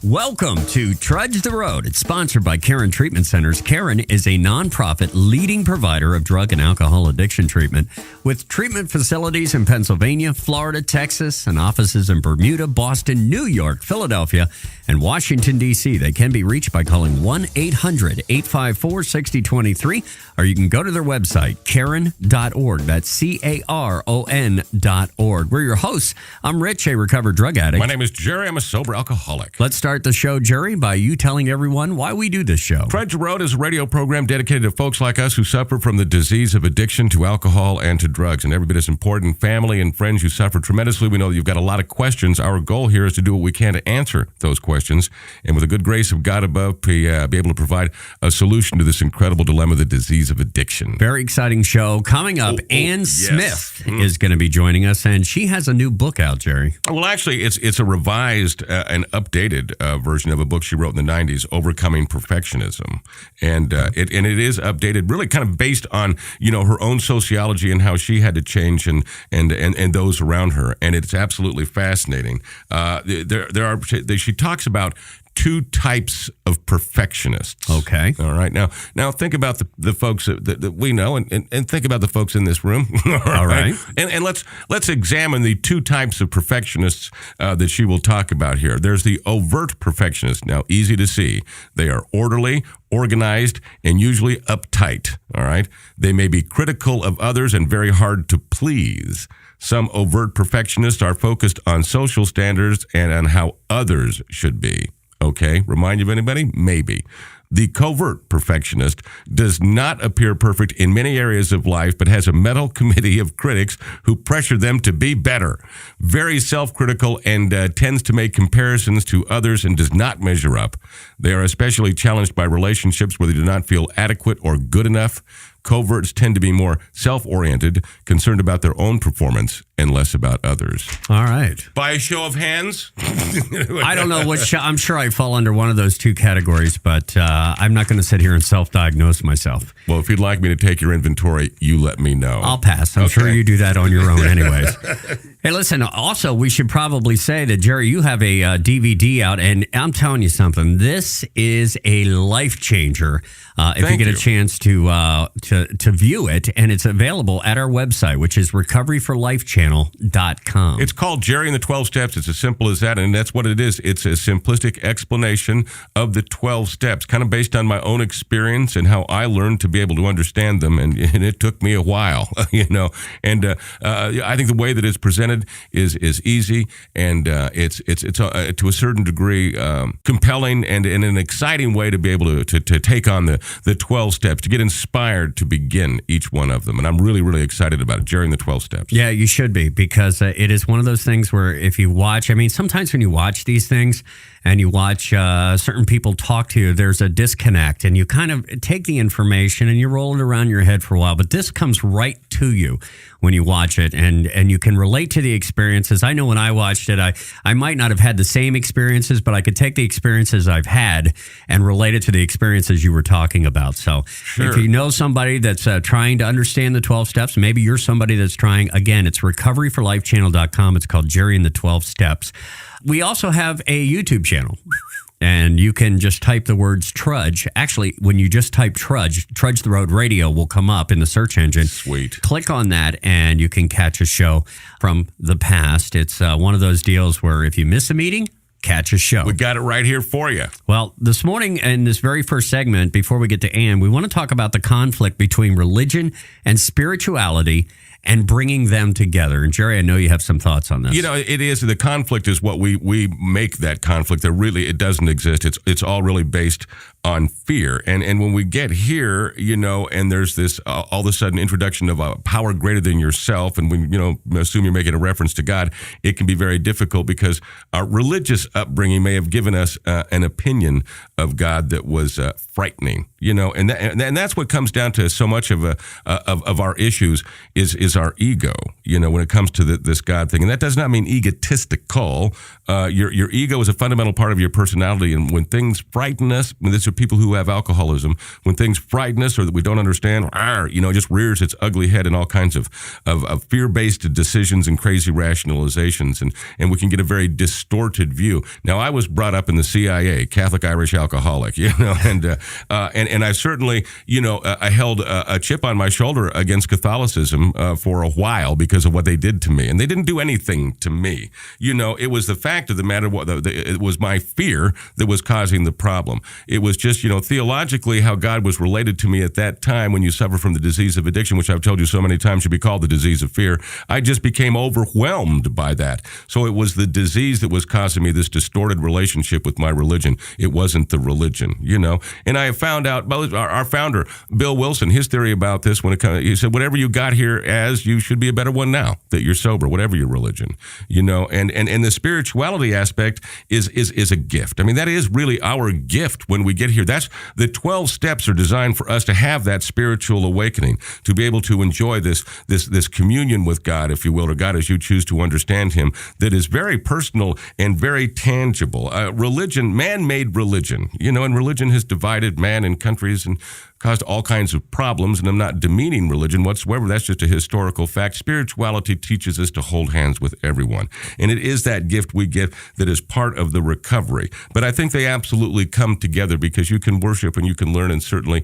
Welcome to Trudge the Road. It's sponsored by Karen Treatment Centers. Karen is a nonprofit leading provider of drug and alcohol addiction treatment with treatment facilities in Pennsylvania, Florida, Texas, and offices in Bermuda, Boston, New York, Philadelphia, and Washington, D.C. They can be reached by calling 1-800-854-6023, or you can go to their website, Karen.org. That's CARON.org. We're your hosts. I'm Rich, a recovered drug addict. My name is Jerry. I'm a sober alcoholic. Let's start the show, Jerry, by you telling everyone why we do this show. Trudge the Road is a radio program dedicated to folks like us who suffer from the disease of addiction to alcohol and to drugs. And every bit as important, family and friends who suffer tremendously. We know that you've got a lot of questions. Our goal here is to do what we can to answer those questions. And with the good grace of God above, be able to provide a solution to this incredible dilemma, the disease of addiction. Very exciting show. Coming up, Ann Smith is going to be joining us, and she has a new book out, Jerry. Well, actually, it's a revised and updated version of a book she wrote in the 90s, Overcoming Perfectionism. And it is updated really kind of based on, her own sociology and how she had to change and those around her. And it's absolutely fascinating. She talks about two types of perfectionists. Okay. All right. Now think about the folks that we know and think about the folks in this room. All right. And let's examine the two types of perfectionists that she will talk about here. There's the overt perfectionist. Now, easy to see. They are orderly, organized, and usually uptight. All right. They may be critical of others and very hard to please. Some overt perfectionists are focused on social standards and on how others should be. Okay, remind you of anybody? Maybe. The covert perfectionist does not appear perfect in many areas of life, but has a mental committee of critics who pressure them to be better. Very self-critical and tends to make comparisons to others and does not measure up. They are especially challenged by relationships where they do not feel adequate or good enough. Coverts tend to be more self-oriented, concerned about their own performance and less about others. All right. By a show of hands? I don't know which. I'm sure I fall under one of those two categories, but I'm not going to sit here and self-diagnose myself. Well, if you'd like me to take your inventory, you let me know. I'll pass. I'm sure you do that on your own anyways. Hey, listen, also, we should probably say that, Jerry, you have a DVD out, and I'm telling you something. This is a life changer if you get a chance to view it, and it's available at our website, which is recoveryforlifechannel.com. It's called Jerry and the 12 Steps. It's as simple as that, and that's what it is. It's a simplistic explanation of the 12 steps, kind of based on my own experience and how I learned to be able to understand them, and it took me a while, And I think the way that it's presented is easy, and it's to a certain degree compelling and in an exciting way to be able to take on the 12 steps, to get inspired to begin each one of them. And I'm really, really excited about it, Jerry and the 12 Steps. Yeah, you should be, because it is one of those things where if you watch, sometimes when you watch these things and you watch certain people talk to you, there's a disconnect, and you kind of take the information and you roll it around your head for a while. But this comes right to you when you watch it, and you can relate to the experiences. I know when I watched it, I might not have had the same experiences, but I could take the experiences I've had and relate it to the experiences you were talking about. So if you know somebody that's trying to understand the 12 steps, maybe you're somebody that's trying, again, it's recoveryforlifechannel.com. It's called Jerry and the 12 Steps. We also have a YouTube channel, and you can just type the words Trudge. Actually, when you just type Trudge the Road Radio will come up in the search engine. Sweet. Click on that, and you can catch a show from the past. It's one of those deals where if you miss a meeting, catch a show. We got it right here for you. Well, this morning in this very first segment, before we get to Ann, we want to talk about the conflict between religion and spirituality and bringing them together. And Jerry, I know you have some thoughts on this. It is. The conflict is what we make that conflict. That really, it doesn't exist. It's all really based on fear. And when we get here, and there's this all of a sudden introduction of a power greater than yourself, and when assume you're making a reference to God, it can be very difficult because our religious upbringing may have given us an opinion of God that was frightening, and that's what comes down to so much of our issues is our ego, when it comes to this God thing. And that does not mean egotistical. Your ego is a fundamental part of your personality. And when things frighten us, when these are people who have alcoholism, when things frighten us or that we don't understand, it just rears its ugly head in all kinds of fear-based decisions and crazy rationalizations. And we can get a very distorted view. Now, I was brought up in the CIA, Catholic Irish alcoholic, and I certainly, I held a chip on my shoulder against Catholicism for a while because of what they did to me. And they didn't do anything to me. It was the fact of the matter, it was my fear that was causing the problem. It was just, theologically how God was related to me at that time when you suffer from the disease of addiction, which I've told you so many times should be called the disease of fear. I just became overwhelmed by that. So it was the disease that was causing me this distorted relationship with my religion. It wasn't the religion, And I have found out, our founder, Bill Wilson, his theory about this, he said, whatever you got here as, you should be a better one now that you're sober, whatever your religion, and the spirituality aspect is a gift. I mean, that is really our gift when we get here. That's the 12 steps are designed for us to have that spiritual awakening, to be able to enjoy this communion with God, if you will, or God as you choose to understand him, that is very personal and very tangible. Religion, man-made religion, and religion has divided man in countries and caused all kinds of problems, and I'm not demeaning religion whatsoever. That's just a historical fact. Spirituality teaches us to hold hands with everyone, and it is that gift we get that is part of the recovery. But I think they absolutely come together because you can worship and you can learn and certainly,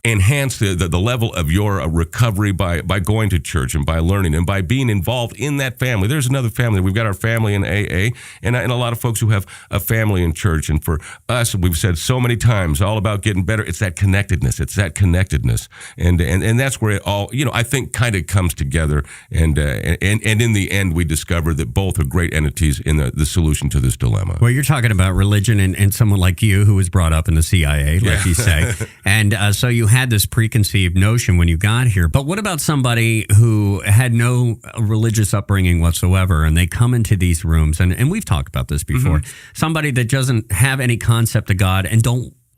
enhance the level of your recovery by going to church and by learning and by being involved in that family. There's another family. We've got our family in AA and a lot of folks who have a family in church. And for us, we've said so many times, all about getting better. It's that connectedness. And that's where it all, I think kind of comes together. And in the end, we discover that both are great entities in the solution to this dilemma. Well, you're talking about religion and someone like you who was brought up in the CIA, like you say. And so you had this preconceived notion when you got here. But what about somebody who had no religious upbringing whatsoever and they come into these rooms, and we've talked about this before, somebody that doesn't have any concept of God and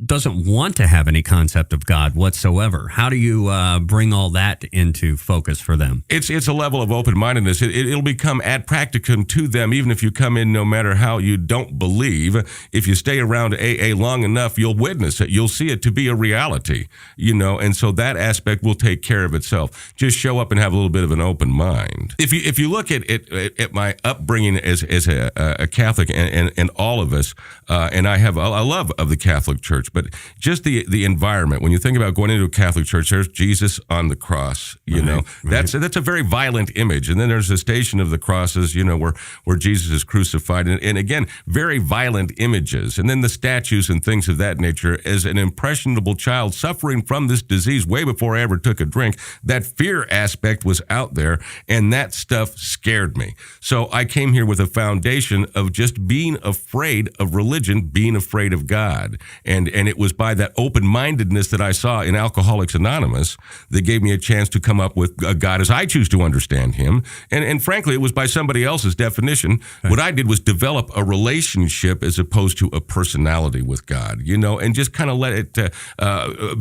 doesn't want to have any concept of God whatsoever. How do you bring all that into focus for them? It's a level of open-mindedness. It'll become ad practicum to them, even if you come in no matter how you don't believe. If you stay around AA long enough, you'll witness it. You'll see it to be a reality, and so that aspect will take care of itself. Just show up and have a little bit of an open mind. If you look at my upbringing as a Catholic and all of us, and I have a love of the Catholic Church, but just the environment. When you think about going into a Catholic church, there's Jesus on the cross. Right. That's a very violent image. And then there's the Station of the Crosses, where Jesus is crucified, and again, very violent images. And then the statues and things of that nature. As an impressionable child suffering from this disease, way before I ever took a drink, that fear aspect was out there, and that stuff scared me. So I came here with a foundation of just being afraid of religion, being afraid of God, and it was by that open-mindedness that I saw in Alcoholics Anonymous that gave me a chance to come up with a God as I choose to understand him. And frankly, it was by somebody else's definition. Right. What I did was develop a relationship as opposed to a personality with God, and just kind of let it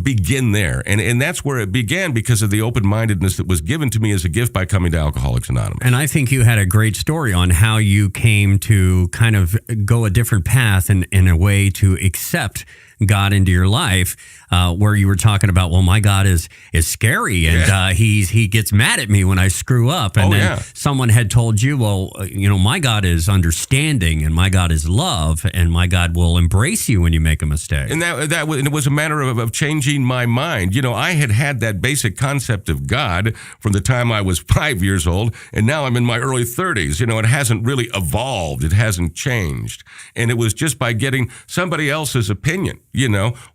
begin there. And that's where it began because of the open-mindedness that was given to me as a gift by coming to Alcoholics Anonymous. And I think you had a great story on how you came to kind of go a different path in a way to accept God into your life, where you were talking about, well, my God is scary, and he gets mad at me when I screw up. And then someone had told you, well, my God is understanding, and my God is love, and my God will embrace you when you make a mistake. And it was a matter of changing my mind. I had that basic concept of God from the time I was 5 years old, and now I'm in my early 30s. It hasn't really evolved. It hasn't changed. And it was just by getting somebody else's opinion.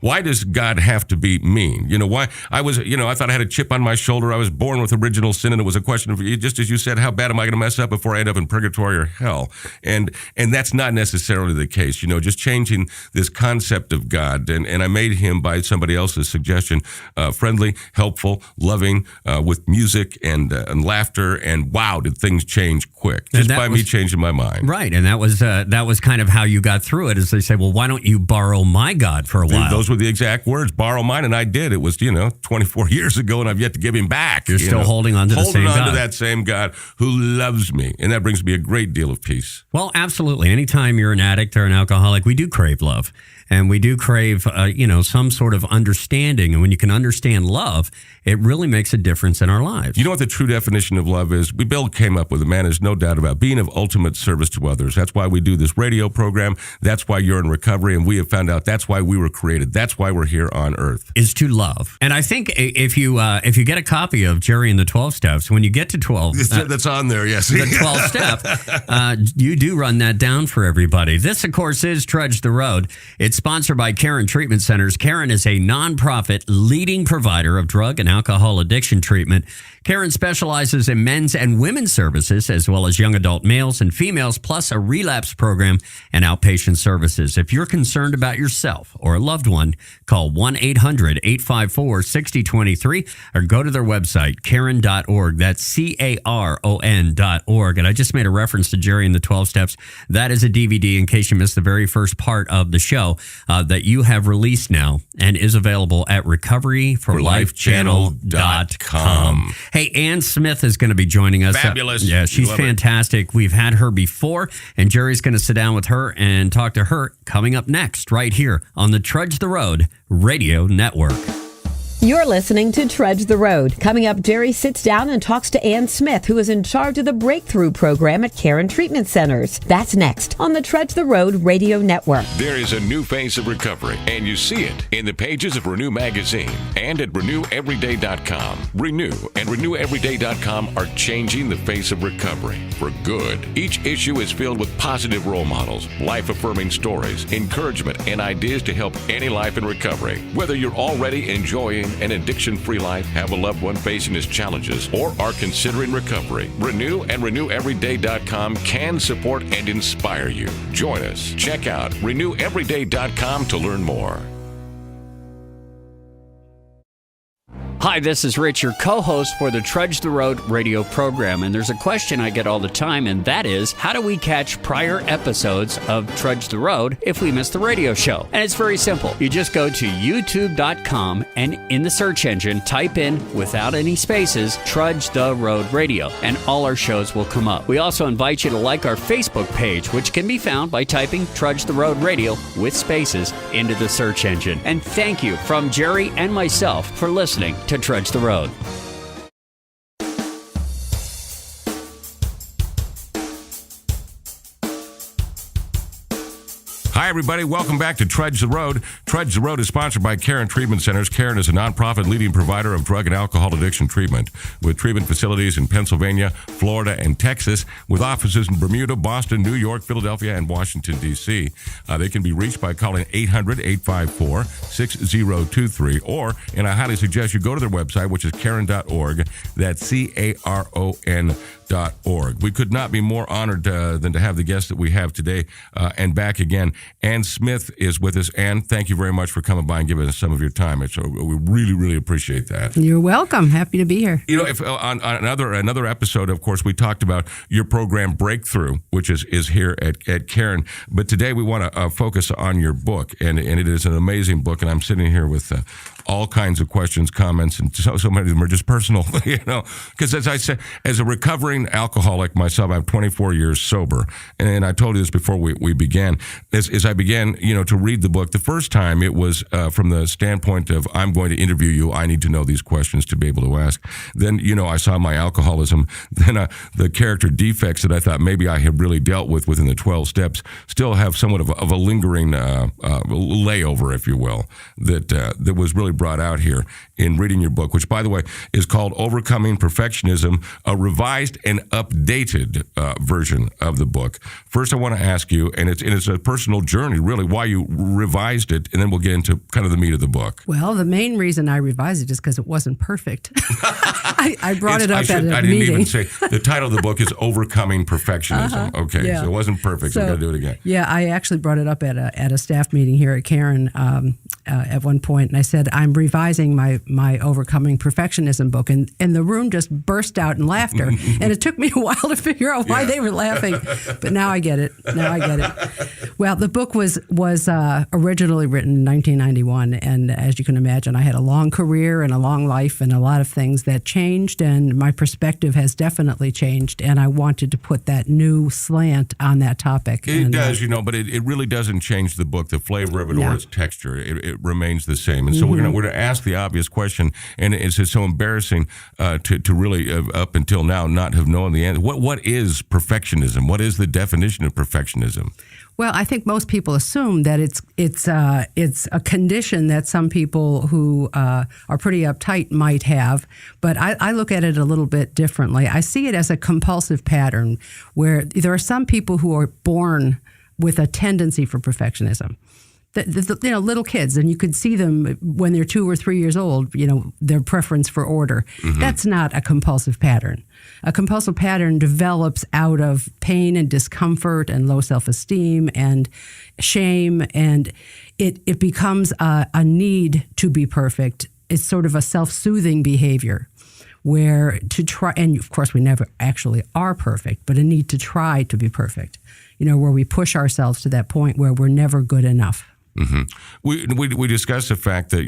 Why does God have to be mean. You know, why I thought I had a chip on my shoulder. I was born with original sin, and it was a question of, just as you said, how bad am I going to mess up before I end up in purgatory or hell? And that's not necessarily the case. You know, just changing this concept of God, and I made him, by somebody else's suggestion, friendly, helpful, loving, with music and laughter, and wow, did things change quick just by me changing my mind. Right, and that was kind of how you got through it. Is they say, well, why don't you borrow my God for a while? Those were the exact words, borrow mine, and I did. It was 24 years ago, and I've yet to give him back. You're still holding on to the same God. Holding on to that same God who loves me, and that brings me a great deal of peace. Well, absolutely. Anytime you're an addict or an alcoholic, we do crave love. And we do crave, some sort of understanding. And when you can understand love, it really makes a difference in our lives. You know what the true definition of love is? Bill came up with it, man. There's no doubt about it. Being of ultimate service to others. That's why we do this radio program. That's why you're in recovery. And we have found out that's why we were created. That's why we're here on earth. Is to love. And I think if you get a copy of Jerry and the 12 Steps, when you get to 12... that's on there, yes. The 12 step, you do run that down for everybody. This, of course, is Trudge the Road. It's sponsored by Caron Treatment Centers. Caron is a nonprofit leading provider of drug and alcohol addiction treatment. Caron specializes in men's and women's services, as well as young adult males and females, plus a relapse program and outpatient services. If you're concerned about yourself or a loved one, call 1-800-854-6023 or go to their website, caron.org. That's CARON.org. And I just made a reference to Jerry and the 12 Steps. That is a DVD, in case you missed the very first part of the show, that you have released now and is available at recoveryforlifechannel.com. Hey, Ann Smith is going to be joining us. Fabulous. Yeah, she's fantastic. We've had her before, and Jerry's going to sit down with her and talk to her coming up next, right here on the Trudge the Road Radio Network. You're listening to Trudge the Road. Coming up, Jerry sits down and talks to Ann Smith, who is in charge of the Breakthrough program at Caron Treatment Centers. That's next on the Trudge the Road Radio Network. There is a new face of recovery, and you see it in the pages of Renew Magazine and at RenewEveryday.com. Renew and RenewEveryday.com are changing the face of recovery for good. Each issue is filled with positive role models, life-affirming stories, encouragement, and ideas to help any life in recovery. Whether you're already enjoying an addiction-free life, have a loved one facing his challenges, or are considering recovery, Renew and RenewEveryday.com can support and inspire you. Join us. Check out RenewEveryday.com to learn more. Hi, this is Rich, your co-host for the Trudge the Road radio program, and there's a question I get all the time, and that is, how do we catch prior episodes of Trudge the Road if we miss the radio show? And it's very simple. You just go to youtube.com and in the search engine, type in, without any spaces, Trudge the Road Radio, and all our shows will come up. We also invite you to like our Facebook page, which can be found by typing Trudge the Road Radio with spaces into the search engine. And thank you from Jerry and myself for listening to Trudge the Road. Hi, everybody. Welcome back to Trudge the Road. Trudge the Road is sponsored by Caron Treatment Centers. Caron is a nonprofit leading provider of drug and alcohol addiction treatment, with treatment facilities in Pennsylvania, Florida, and Texas, with offices in Bermuda, Boston, New York, Philadelphia, and Washington, D.C. They can be reached by calling 800-854-6023, or, and I highly suggest you go to their website, which is caron.org. That's CARON.org. We could not be more honored than to have the guest that we have today and back again. Ann Smith is with us. Ann, thank you very much for coming by and giving us some of your time. We really, really appreciate that. You're welcome. Happy to be here. You know, if on another episode, of course, we talked about your program Breakthrough, which is here at Caron. But today we want to focus on your book, and it is an amazing book. And I'm sitting here with all kinds of questions, comments, and so many of them are just personal, because as I said, as a recovering alcoholic myself, I'm 24 years sober, and I told you this before we began. As I began, to read the book, the first time it was from the standpoint of, I'm going to interview you, I need to know these questions to be able to ask. Then, I saw my alcoholism, then the character defects that I thought maybe I had really dealt with within the 12 steps still have somewhat of a lingering layover, if you will, that was really brought out here in reading your book, which, by the way, is called Overcoming Perfectionism, a revised and updated version of the book. First, I want to ask you, and it's a personal journey, really, why you revised it, and then we'll get into kind of the meat of the book. Well, the main reason I revised it is because it wasn't perfect. I brought it up at a I didn't meeting. even say, the title of the book is Overcoming Perfectionism. Okay, yeah. so it wasn't perfect, so we got to do it again. Yeah, I actually brought it up at a staff meeting here at Karen at one point, and I said, I'm revising my Overcoming Perfectionism book, and the room just burst out in laughter, and it took me a while to figure out why they were laughing, but now I get it. Well, the book was originally written in 1991, and as you can imagine, I had a long career and a long life and a lot of things that changed, and my perspective has definitely changed, and I wanted to put that new slant on that topic. It does, but it really doesn't change the book, the flavor of it or its texture. It remains the same. And so we're going to ask the obvious question, and it's just so embarrassing to really, up until now, not have known the answer. What is perfectionism? What is the definition of perfectionism? Well, I think most people assume that it's a condition that some people who are pretty uptight might have, but I look at it a little bit differently. I see it as a compulsive pattern where there are some people who are born with a tendency for perfectionism. The little kids, and you could see them when they're 2 or 3 years old, their preference for order. Mm-hmm. That's not a compulsive pattern. A compulsive pattern develops out of pain and discomfort and low self-esteem and shame, and it becomes a need to be perfect. It's sort of a self-soothing behavior where to try, and of course we never actually are perfect, but a need to try to be perfect, where we push ourselves to that point where we're never good enough. Mm-hmm. We discussed the fact that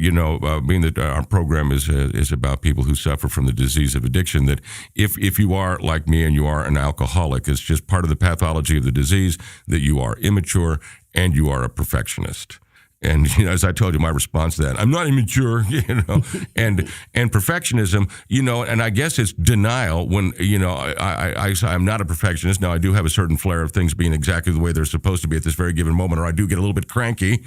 being that our program is about people who suffer from the disease of addiction, that if you are like me and you are an alcoholic, it's just part of the pathology of the disease that you are immature and you are a perfectionist. And as I told you, my response to that, I'm not immature, and perfectionism, and I guess it's denial when, I'm not a perfectionist. Now, I do have a certain flair of things being exactly the way they're supposed to be at this very given moment, or I do get a little bit cranky,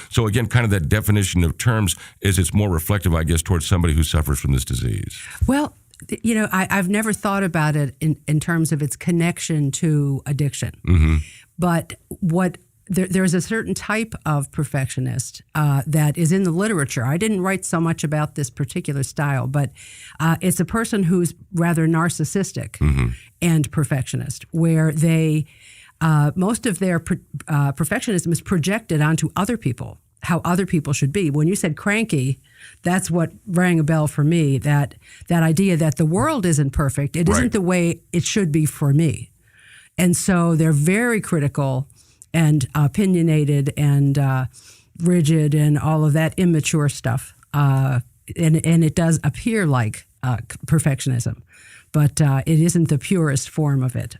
So again, kind of that definition of terms is it's more reflective, I guess, towards somebody who suffers from this disease. Well, I've never thought about it in terms of its connection to addiction. Mm-hmm. But there's a certain type of perfectionist that is in the literature. I didn't write so much about this particular style, but it's a person who's rather narcissistic and perfectionist, where they most of their perfectionism is projected onto other people, how other people should be. When you said cranky, that's what rang a bell for me, that idea that the world isn't perfect. It isn't the way it should be for me. And so they're very critical and opinionated and rigid and all of that immature stuff. And it does appear like perfectionism, but it isn't the purest form of it.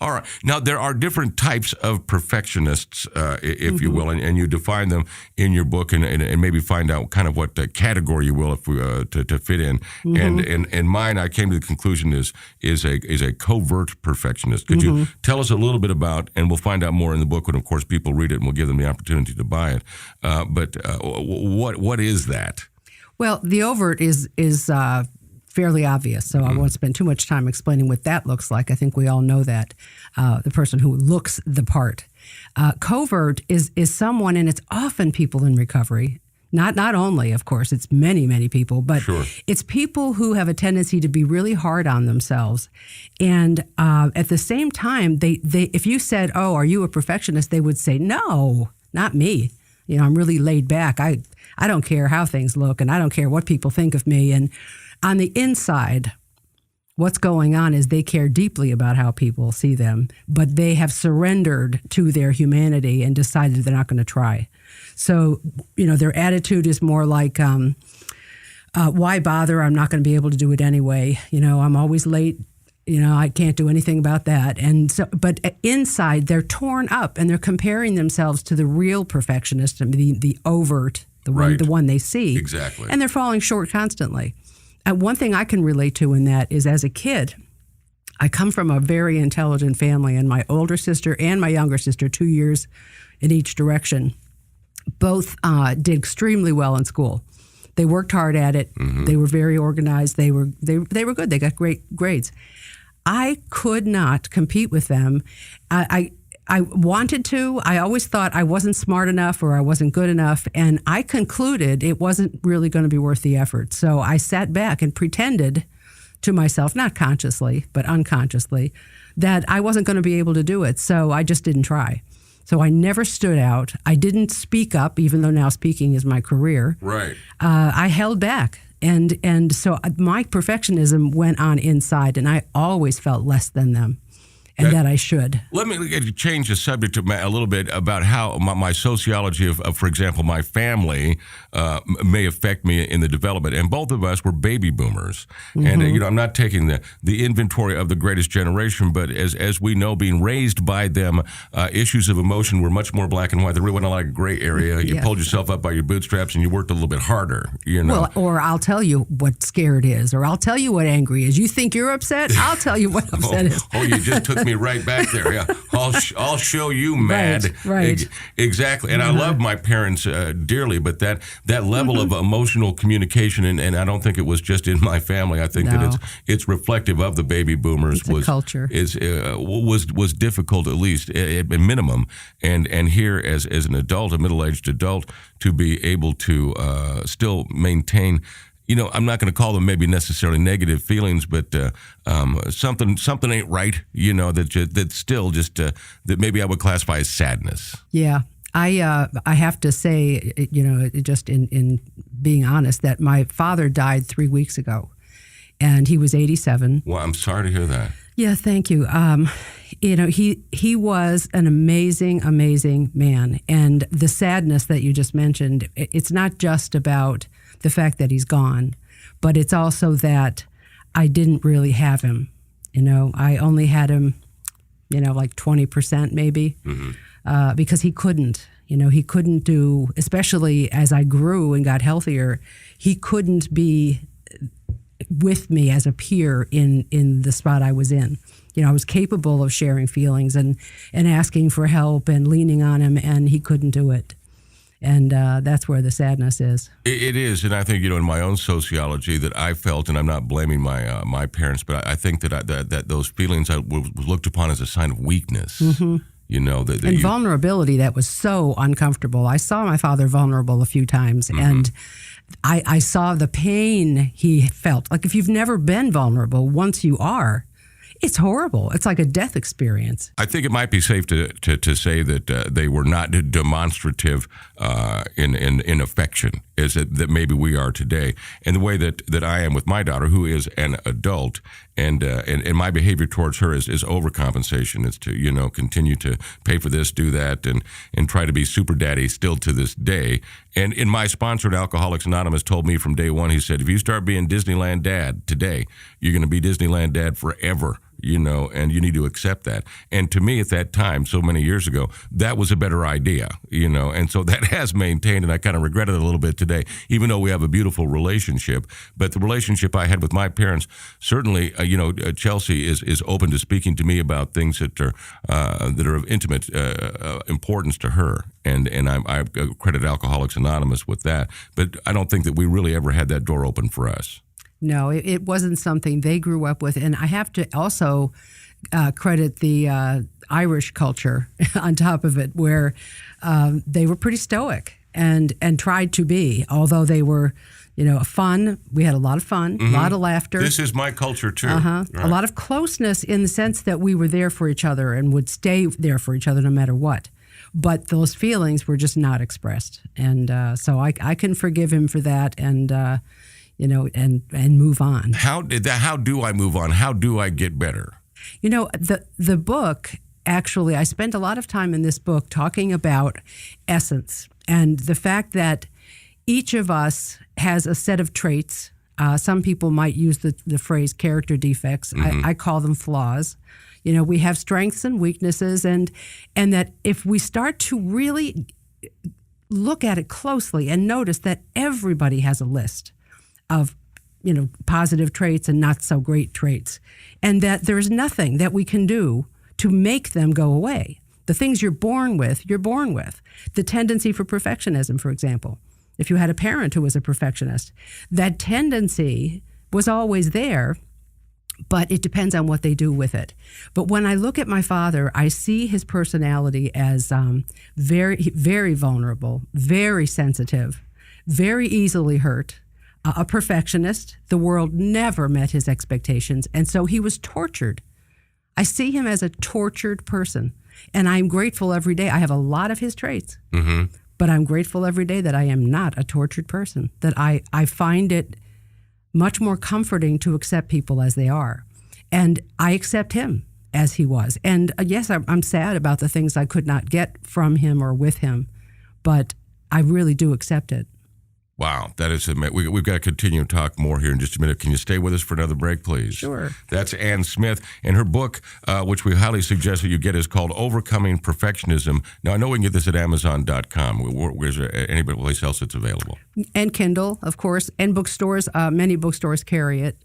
All right. Now, there are different types of perfectionists, if you will, and you define them in your book and maybe find out kind of what category you will if we to fit in. And mine, I came to the conclusion is a covert perfectionist. Could you tell us a little bit about, and we'll find out more in the book when, of course, people read it and we'll give them the opportunity to buy it. But what is that? Well, the overt is fairly obvious, so I won't spend too much time explaining what that looks like. I think we all know that, the person who looks the part. Covert is someone, and it's often people in recovery, not only, of course, it's many people, but it's people who have a tendency to be really hard on themselves. And at the same time, they if you said, oh, are you a perfectionist, they would say, no, not me. I'm really laid back. I don't care how things look, and I don't care what people think of me. And on the inside, what's going on is they care deeply about how people see them, but they have surrendered to their humanity and decided they're not going to try. So, their attitude is more like, why bother? I'm not going to be able to do it anyway. I'm always late. I can't do anything about that. And so, but inside, they're torn up and they're comparing themselves to the real perfectionist, the overt, the one they see. Exactly. And they're falling short constantly. One thing I can relate to in that is, as a kid, I come from a very intelligent family, and my older sister and my younger sister, 2 years in each direction, both did extremely well in school. They worked hard at it. They were very organized. They were good. They got great grades. I could not compete with them. I wanted to. I always thought I wasn't smart enough or I wasn't good enough. And I concluded it wasn't really going to be worth the effort. So I sat back and pretended to myself, not consciously, but unconsciously, that I wasn't going to be able to do it. So I just didn't try. So I never stood out. I didn't speak up, even though now speaking is my career. Right. I held back. And so my perfectionism went on inside, and I always felt less than them. And that I should. Let me change the subject a little bit about how my sociology of, for example, my family may affect me in the development. And both of us were baby boomers. And, I'm not taking the inventory of the greatest generation, but as we know, being raised by them, issues of emotion were much more black and white. There really wasn't a lot of gray area. You pulled yourself up by your bootstraps and you worked a little bit harder, Well, or I'll tell you what scared is, or I'll tell you what angry is. You think you're upset? I'll tell you what upset is. Oh, you just took me right back there. Yeah, I'll show you mad. Right. Exactly. And I love my parents dearly, but that level of emotional communication, and I don't think it was just in my family. I think that it's reflective of the baby boomers. It's a culture. Was difficult, at least at minimum. And here as an adult, a middle-aged adult, to be able to still maintain. I'm not going to call them maybe necessarily negative feelings, but something ain't right. That's still just that maybe I would classify as sadness. Yeah, I have to say, just in being honest, that my father died 3 weeks ago, and he was 87. Well, I'm sorry to hear that. Yeah, thank you. He was an amazing, amazing man, and the sadness that you just mentioned, it's not just about the fact that he's gone, but it's also that I didn't really have him. I only had him, like 20% maybe, because he couldn't. He couldn't do, especially as I grew and got healthier, he couldn't be with me as a peer in the spot I was in. I was capable of sharing feelings and asking for help and leaning on him, and he couldn't do it. And that's where the sadness is. It is, and I think in my own sociology that I felt, and I'm not blaming my parents, but I think that those feelings was looked upon as a sign of weakness. And vulnerability that was so uncomfortable. I saw my father vulnerable a few times, and I saw the pain he felt. Like if you've never been vulnerable, once you are, it's horrible. It's like a death experience. I think it might be safe to say that they were not demonstrative in affection, as that maybe we are today. And the way that I am with my daughter, who is an adult, and my behavior towards her is overcompensation. It's to continue to pay for this, do that, and try to be super daddy still to this day. And in my sponsor at Alcoholics Anonymous told me from day one, he said, if you start being Disneyland dad today, you're going to be Disneyland dad forever. And you need to accept that. And to me at that time, so many years ago, that was a better idea, and so that has maintained, and I kind of regret it a little bit today, even though we have a beautiful relationship. But the relationship I had with my parents, certainly, Chelsea is open to speaking to me about things that are of intimate importance to her. And I credit Alcoholics Anonymous with that. But I don't think that we really ever had that door open for us. No, it wasn't something they grew up with. And I have to also credit the Irish culture on top of it, where they were pretty stoic and tried to be, although they were, fun. We had a lot of fun, a lot of laughter. This is my culture, too. Right. A lot of closeness in the sense that we were there for each other and would stay there for each other no matter what. But those feelings were just not expressed. And so I can forgive him for that and move on. How do I move on? How do I get better? The book, actually, I spent a lot of time in this book talking about essence and the fact that each of us has a set of traits. Some people might use the phrase character defects. I call them flaws. We have strengths and weaknesses, and that if we start to really look at it closely and notice that everybody has a list of positive traits and not so great traits, and that there's nothing that we can do to make them go away. The things you're born with, you're born with. The tendency for perfectionism, for example, if you had a parent who was a perfectionist. That tendency was always there, but it depends on what they do with it. But when I look at my father, I see his personality as very, very vulnerable, very sensitive, very easily hurt, a perfectionist. The world never met his expectations, and so he was tortured. I see him as a tortured person, and I'm grateful every day. I have a lot of his traits, but I'm grateful every day that I am not a tortured person, that I find it much more comforting to accept people as they are. And I accept him as he was. And yes, I'm sad about the things I could not get from him or with him, but I really do accept it. Wow, that is we've got to continue to talk more here in just a minute. Can you stay with us for another break, please? Sure. That's Ann Smith, and her book, which we highly suggest that you get, is called Overcoming Perfectionism. Now, I know we can get this at Amazon.com. Where's there any place else it's available? And Kindle, of course, and bookstores. Many bookstores carry it.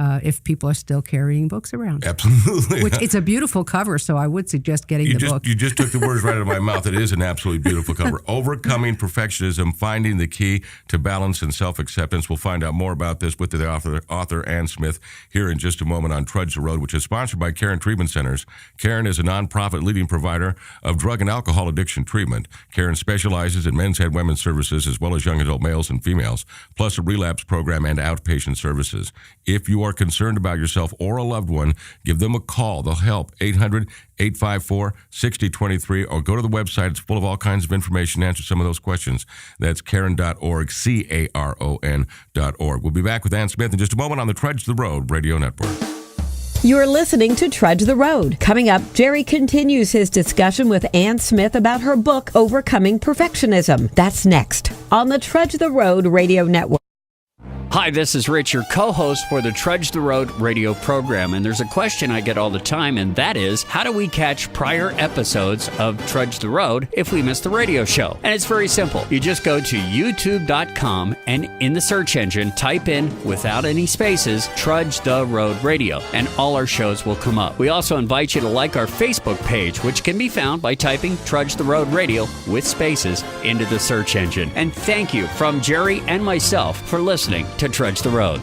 If people are still carrying books around. Absolutely. Which it's a beautiful cover, so I would suggest getting the book. You just took the words right out of my mouth. It is an absolutely beautiful cover. Overcoming Perfectionism, Finding the Key to Balance and Self-Acceptance. We'll find out more about this with the author Ann Smith here in just a moment on Trudge the Road, which is sponsored by Karen Treatment Centers. Karen is a nonprofit leading provider of drug and alcohol addiction treatment. Karen specializes in men's and women's services as well as young adult males and females, plus a relapse program and outpatient services. If you are concerned about yourself or a loved one, give them a call. They'll help. 800-854-6023, or go to the website. It's full of all kinds of information. Answer some of those questions. That's Karen.org, CARON.org. We'll be back with Ann Smith in just a moment on the Trudge the Road Radio Network. You're listening to Trudge the Road. Coming up, Jerry continues his discussion with Ann Smith about her book, Overcoming Perfectionism. That's next on the Trudge the Road Radio Network. Hi, this is Rich, your co-host for the Trudge the Road radio program, and there's a question I get all the time, and that is, how do we catch prior episodes of Trudge the Road if we miss the radio show? And it's very simple. You just go to youtube.com and in the search engine, type in, without any spaces, Trudge the Road Radio, and all our shows will come up. We also invite you to like our Facebook page, which can be found by typing Trudge the Road Radio with spaces into the search engine. And thank you from Jerry and myself for listening to Trudge the Road.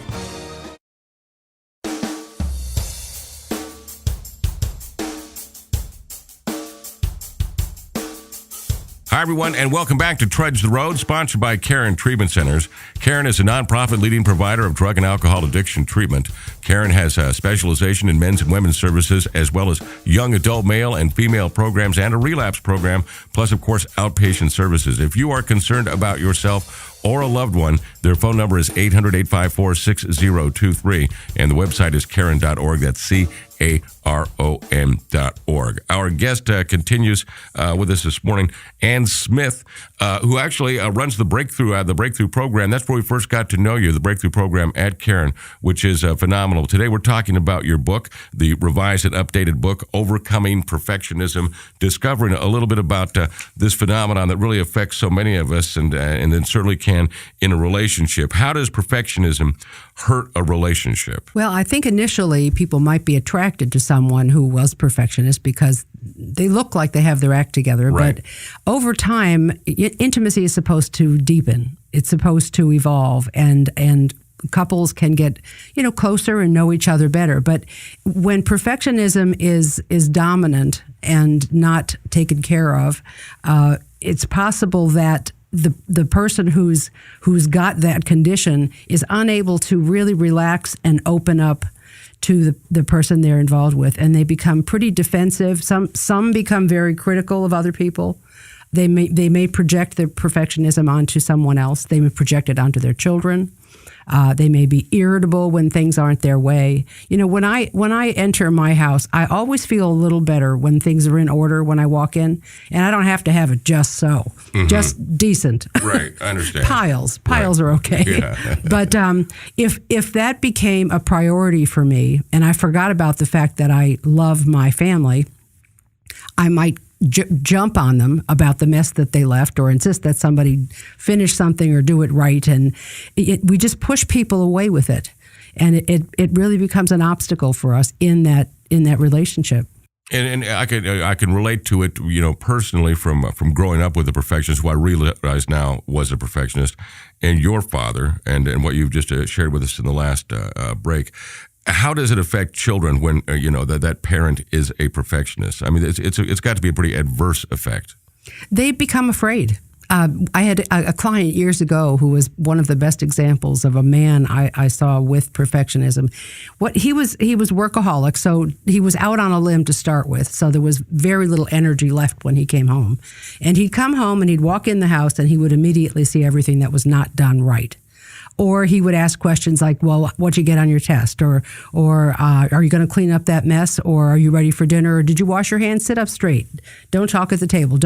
Hi, everyone, and welcome back to Trudge the Road, sponsored by Karen Treatment Centers. Karen is a nonprofit leading provider of drug and alcohol addiction treatment. Karen has a specialization in men's and women's services, as well as young adult male and female programs and a relapse program, plus, of course, outpatient services. If you are concerned about yourself or a loved one, their phone number is 800-854-6023, and the website is Karen.org. That's CARON.org. Our guest continues with us this morning, Ann Smith, who actually runs the Breakthrough program. That's where we first got to know you, the Breakthrough program at Karen, which is phenomenal. Today we're talking about your book, the revised and updated book, Overcoming Perfectionism, discovering a little bit about this phenomenon that really affects so many of us, and then certainly can in a relationship. How does perfectionism hurt a relationship? Well, I think initially people might be attracted to someone who was perfectionist because they look like they have their act together. Right. But over time, intimacy is supposed to deepen. It's supposed to evolve, and couples can get, closer and know each other better. But when perfectionism is dominant and not taken care of, it's possible that the person who's got that condition is unable to really relax and open up to the person they're involved with, and they become pretty defensive. Some become very critical of other people. They may project their perfectionism onto someone else. They may project it onto their children. They may be irritable when things aren't their way. When I enter my house, I always feel a little better when things are in order when I walk in, and I don't have to have it just so, just decent. Right, I understand. Piles Right. are okay. Yeah. But if that became a priority for me, and I forgot about the fact that I love my family, I might jump on them about the mess that they left, or insist that somebody finish something or do it right, and we just push people away with it, and it really becomes an obstacle for us in that relationship. And I can relate to it, personally from growing up with a perfectionist, who I realize now was a perfectionist, and your father, and what you've just shared with us in the last break. How does it affect children when that parent is a perfectionist? I mean, it's got to be a pretty adverse effect. They become afraid. I had a client years ago who was one of the best examples of a man I saw with perfectionism. He was workaholic, so he was out on a limb to start with. So there was very little energy left when he came home, and he'd come home and he'd walk in the house and he would immediately see everything that was not done right. Or he would ask questions like, well, what'd you get on your test? Or are you going to clean up that mess? Or are you ready for dinner? Or did you wash your hands? Sit up straight. Don't talk at the table.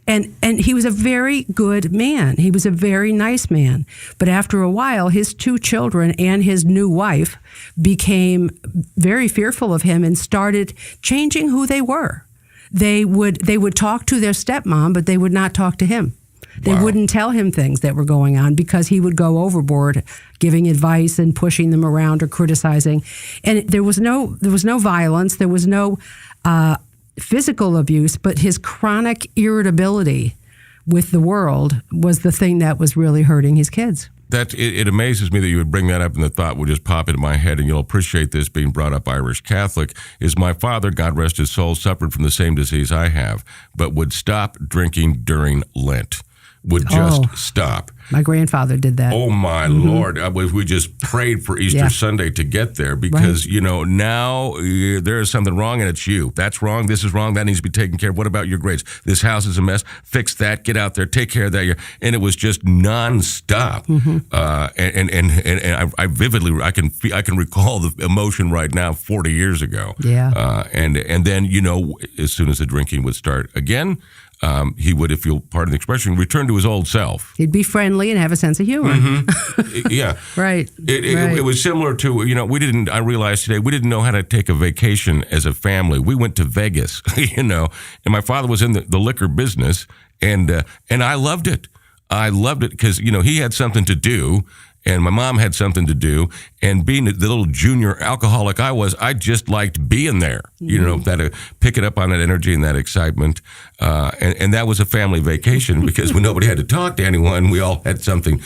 And he was a very good man. He was a very nice man. But after a while, his 2 children and his new wife became very fearful of him and started changing who they were. They would talk to their stepmom, but they would not talk to him. They wouldn't tell him things that were going on because he would go overboard, giving advice and pushing them around or criticizing. And there was no violence, there was no physical abuse, but his chronic irritability with the world was the thing that was really hurting his kids. It amazes me that you would bring that up, and the thought would just pop into my head, and you'll appreciate this being brought up Irish Catholic, is my father, God rest his soul, suffered from the same disease I have, but would stop drinking during Lent. Would just stop. My grandfather did that. Oh, my Lord. We just prayed for Easter Sunday to get there because, now there is something wrong and it's you. That's wrong. This is wrong. That needs to be taken care of. What about your grades? This house is a mess. Fix that. Get out there. Take care of that. And it was just nonstop. And I vividly, I can recall the emotion right now 40 years ago. Yeah. And then, as soon as the drinking would start again, he would, if you'll pardon the expression, return to his old self. He'd be friendly and have a sense of humor. Yeah. Right. It was similar to, I realized today, we didn't know how to take a vacation as a family. We went to Vegas, and my father was in the liquor business, and I loved it. I loved it because, he had something to do. And my mom had something to do, and being the little junior alcoholic I just liked being there, picking up on that energy and that excitement. And that was a family vacation because when nobody had to talk to anyone, we all had something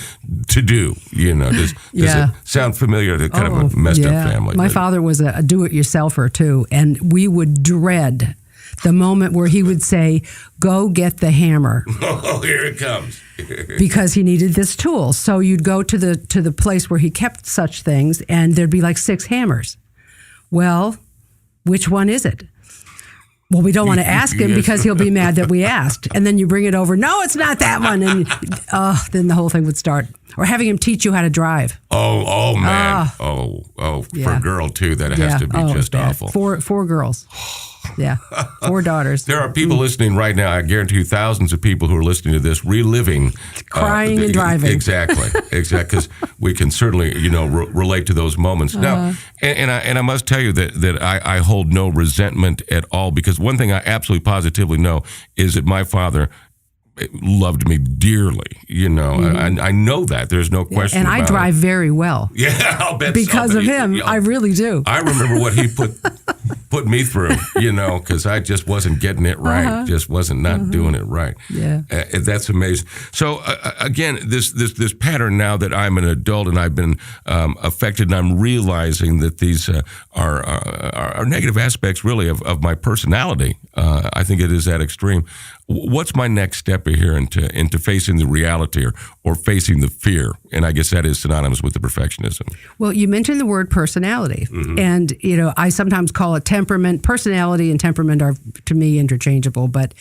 to do, Does it sound familiar to kind of a messed up family? My father was a do-it-yourselfer too, and we would dread the moment where he would say, go get the hammer. Oh, here it comes. Because he needed this tool. So you'd go to the place where he kept such things, and there'd be like 6 hammers. Well, which one is it? Well, we don't want to ask him because he'll be mad that we asked. And then you bring it over. No, it's not that one. And then the whole thing would start. Or having him teach you how to drive. Oh man. For a girl too, that has to be just bad. awful. 4 girls. Yeah, 4 daughters. There are people listening right now. I guarantee you thousands of people who are listening to this reliving. Crying and driving. Exactly. Because we can certainly, relate to those moments. Now, and I must tell you that I hold no resentment at all, because one thing I absolutely positively know is that my father loved me dearly, I know that. There's no question about it. And I drive very well. Yeah, I'll bet because of him, I really do. I remember what he put me through, because I just wasn't getting it right. Just wasn't doing it right. Yeah. That's amazing. So again, this pattern, now that I'm an adult and I've been affected, and I'm realizing that these are negative aspects really of my personality. I think it is that extreme. What's my next step here into facing the reality or facing the fear? And I guess that is synonymous with the perfectionism. Well, you mentioned the word personality. And, I sometimes call it temperament. Personality and temperament are, to me, interchangeable, but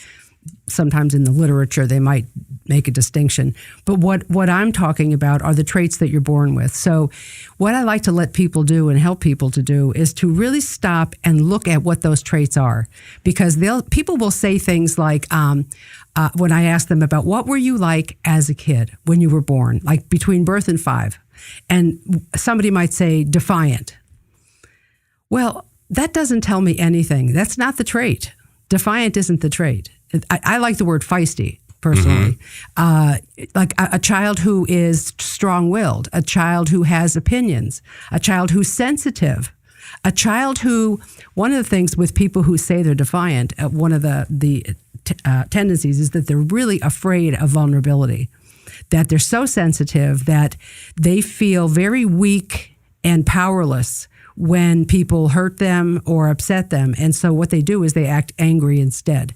sometimes in the literature they might make a distinction. But what I'm talking about are the traits that you're born with. So what I like to let people do and help people to do is to really stop and look at what those traits are. Because people will say things like, when I ask them about what were you like as a kid when you were born, like between birth and 5, and somebody might say defiant. Well, that doesn't tell me anything. That's not the trait. Defiant isn't the trait. I like the word feisty, personally. Like a child who is strong-willed, a child who has opinions, a child who's sensitive. A child who, one of the things with people who say they're defiant, one of the tendencies is that they're really afraid of vulnerability, that they're so sensitive that they feel very weak and powerless when people hurt them or upset them. And so what they do is they act angry instead.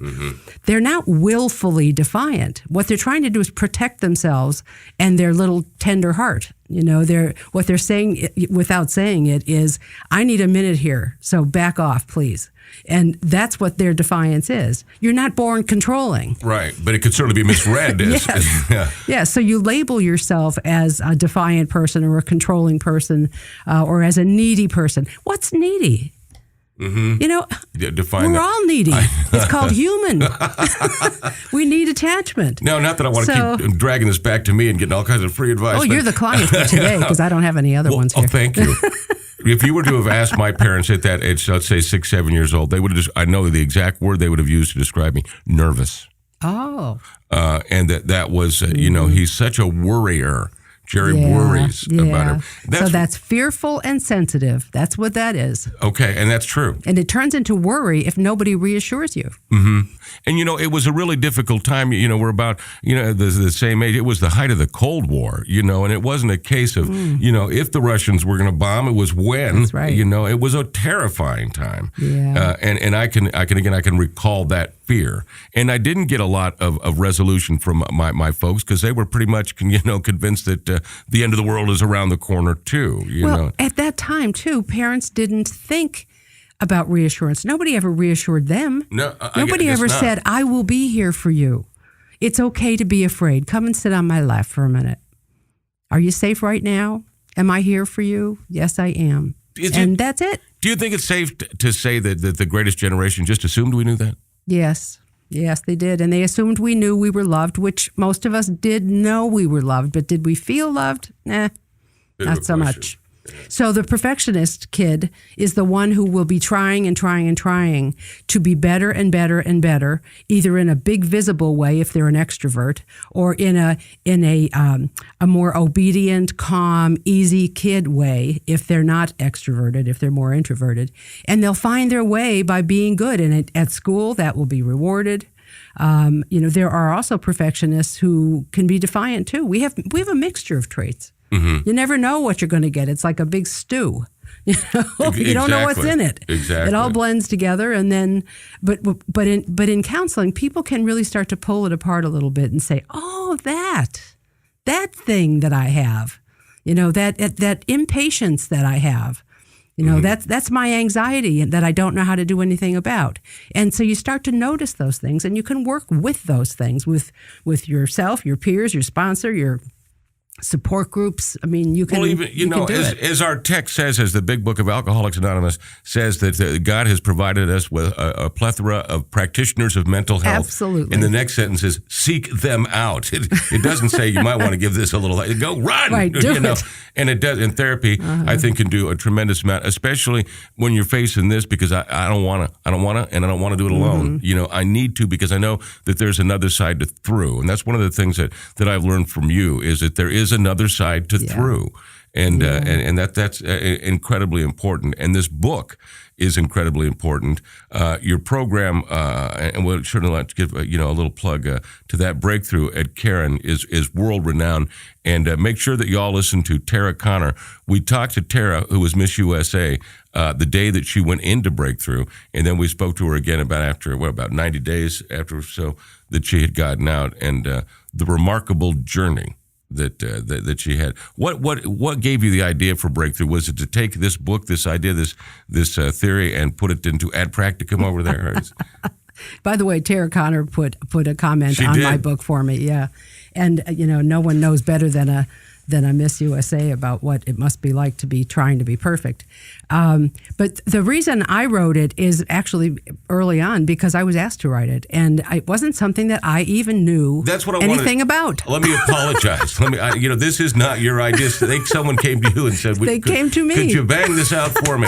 They're not willfully defiant. What they're trying to do is protect themselves and their little tender heart. What they're saying without saying it is, I need a minute here, so back off, please. And that's what their defiance is. You're not born controlling. Right, but it could certainly be misread as... Yeah, so you label yourself as a defiant person or a controlling person or as a needy person. What's needy? Define we're that. all needy. It's called human. We need attachment. No, not that I want to keep dragging this back to me and getting all kinds of free advice. Oh, you're the client for today because I don't have any other ones here. Oh, thank you. If you were to have asked my parents at that age, let's say 6, 7 years old, they would have I know the exact word they would have used to describe me: nervous. Oh. And that was, he's such a worrier. Jerry worries about him. So that's fearful and sensitive. That's what that is. Okay, and that's true. And it turns into worry if nobody reassures you. Mm-hmm. And, it was a really difficult time. We're about, the same age. It was the height of the Cold War, and it wasn't a case of, if the Russians were going to bomb, it was when. That's right. It was a terrifying time. Yeah. And I can recall that fear. And I didn't get a lot of resolution from my folks because they were pretty much, convinced that the end of the world is around the corner too. At that time too, parents didn't think about reassurance. Nobody ever reassured them. No, nobody ever said, "I will be here for you. It's okay to be afraid. Come and sit on my lap for a minute. Are you safe right now? Am I here for you? Yes, I am." That's it. Do you think it's safe to say that the greatest generation just assumed we knew that? Yes. Yes, they did. And they assumed we knew we were loved, which most of us did know we were loved. But did we feel loved? Nah, not so much. So the perfectionist kid is the one who will be trying and trying and trying to be better and better and better, either in a big visible way if they're an extrovert, or in a more obedient, calm, easy kid way if they're not extroverted, if they're more introverted. And they'll find their way by being good. And at school, that will be rewarded. There are also perfectionists who can be defiant too. We have a mixture of traits. Mm-hmm. You never know what you're going to get. It's like a big stew. You don't know what's in it. Exactly. It all blends together, and then, but in counseling, people can really start to pull it apart a little bit and say, "Oh, that thing that I have, that impatience that I have, that's my anxiety that I don't know how to do anything about." And so you start to notice those things, and you can work with those things with yourself, your peers, your sponsor, your support groups. I mean, you can. Well, even as our text says, as the Big Book of Alcoholics Anonymous says, that God has provided us with a plethora of practitioners of mental health. Absolutely. And the next sentence is, seek them out. It doesn't say you might want to give this a little. Go run. Right. Do it. And it does. And therapy, I think, can do a tremendous amount, especially when you're facing this, because I don't want to, and I don't want to do it alone. I need to, because I know that there's another side to through, and that's one of the things that I've learned from you is that there is another side to through, and that's incredibly important. And this book is incredibly important. Your program, and we'll certainly like to give a little plug to that. Breakthrough at Karen is world renowned, and make sure that you all listen to Tara Connor. We talked to Tara, who was Miss USA, the day that she went into Breakthrough, and then we spoke to her again about 90 days after so that she had gotten out, and the remarkable journey that she had. What gave you the idea for Breakthrough? Was it to take this book, this idea, this theory, and put it into ad practicum over there? By the way, Tara Connor put a comment on my book for me. Yeah, and no one knows better than a Miss USA about what it must be like to be trying to be perfect. But the reason I wrote it is actually early on because I was asked to write it, and it wasn't something that I even knew anything about. Let me apologize. This is not your idea. Someone came to you and said, they came to me. Could you bang this out for me?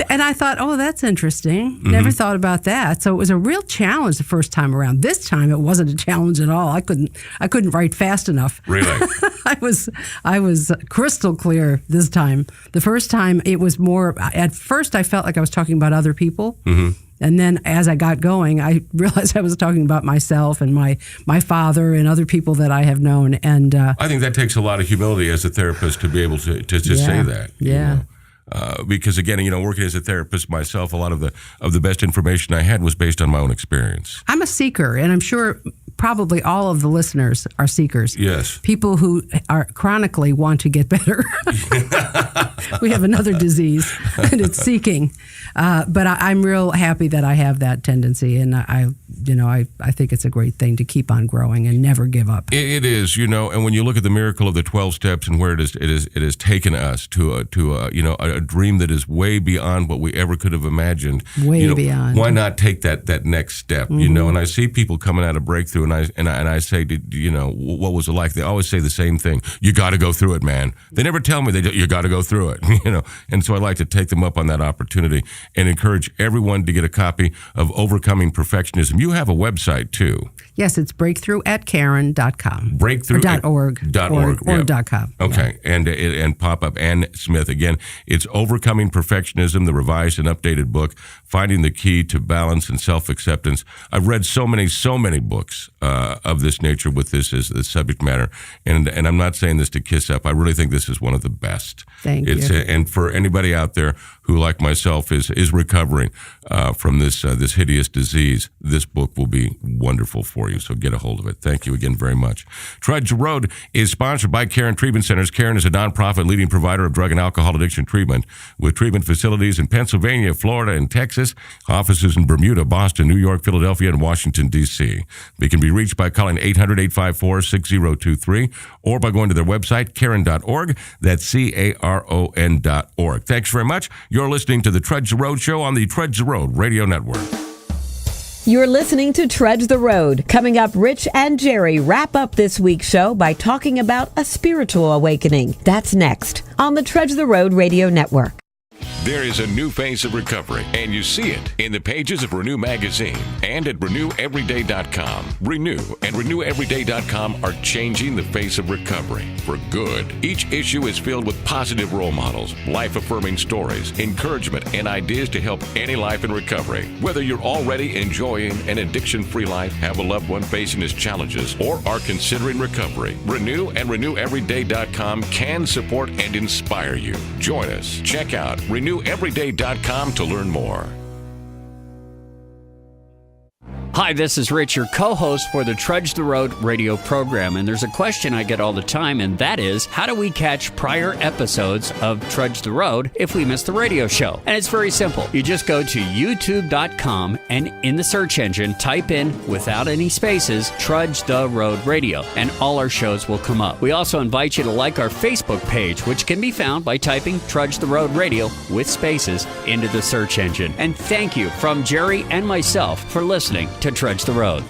And I thought, oh, that's interesting. Mm-hmm. Never thought about that. So it was a real challenge the first time around. This time it wasn't a challenge at all. I couldn't write fast enough. Really? I was crystal clear this time. The first time it was more. At first, I felt like I was talking about other people, and then as I got going, I realized I was talking about myself and my father and other people that I have known. And I think that takes a lot of humility as a therapist to be able to say that. Yeah. Because again, working as a therapist myself, a lot of the best information I had was based on my own experience. I'm a seeker, and I'm sure probably all of the listeners are seekers. Yes. People who are chronically want to get better. We have another disease, and it's seeking. But I'm real happy that I have that tendency, and I think it's a great thing to keep on growing and never give up. It is, and when you look at the miracle of the 12 steps and where it has taken us to a dream that is way beyond what we ever could have imagined. Way beyond. Why not take that next step? And I see people coming out of breakthrough, and I say, what was it like? They always say the same thing: you got to go through it, man. They never tell me you got to go through it, And so I like to take them up on that opportunity and encourage everyone to get a copy of Overcoming Perfectionism. You have a website too. Yes, it's breakthrough@karen.com. Breakthrough.org. Or .com. Okay, Yeah. And pop up Ann Smith. Again, it's Overcoming Perfectionism, the revised and updated book, Finding the Key to Balance and Self-Acceptance. I've read so many books of this nature with this as the subject matter, and I'm not saying this to kiss up. I really think this is one of the best. Thank you. And for anybody out there who, like myself, is recovering from this hideous disease, this book will be wonderful for you. So get a hold of it. Thank you again very much. Trudge the Road is sponsored by Karen Treatment Centers. Karen is a nonprofit leading provider of drug and alcohol addiction treatment with treatment facilities in Pennsylvania, Florida, and Texas, offices in Bermuda, Boston, New York, Philadelphia, and Washington, D.C. They can be reached by calling 800-854-6023 or by going to their website, Karen.org. That's CARON.org. Thanks very much. You're listening to the Trudge the Road Show on the Trudge the Road Radio Network. You're listening to Trudge the Road. Coming up, Rich and Jerry wrap up this week's show by talking about a spiritual awakening. That's next on the Trudge the Road Radio Network. There is a new phase of recovery, and you see it in the pages of Renew Magazine and at RenewEveryday.com. Renew and RenewEveryday.com are changing the face of recovery for good. Each issue is filled with positive role models, life-affirming stories, encouragement, and ideas to help any life in recovery. Whether you're already enjoying an addiction-free life, have a loved one facing his challenges, or are considering recovery, Renew and RenewEveryday.com can support and inspire you. Join us. Check out RenewEveryday.com to learn more. Hi, this is Rich, your co-host for the Trudge the Road radio program, and there's a question I get all the time, and that is, how do we catch prior episodes of Trudge the Road if we miss the radio show? And it's very simple. You just go to youtube.com and in the search engine, type in, without any spaces, Trudge the Road Radio, and all our shows will come up. We also invite you to like our Facebook page, which can be found by typing Trudge the Road Radio with spaces into the search engine. And thank you from Jerry and myself for listening to Trudge the Road.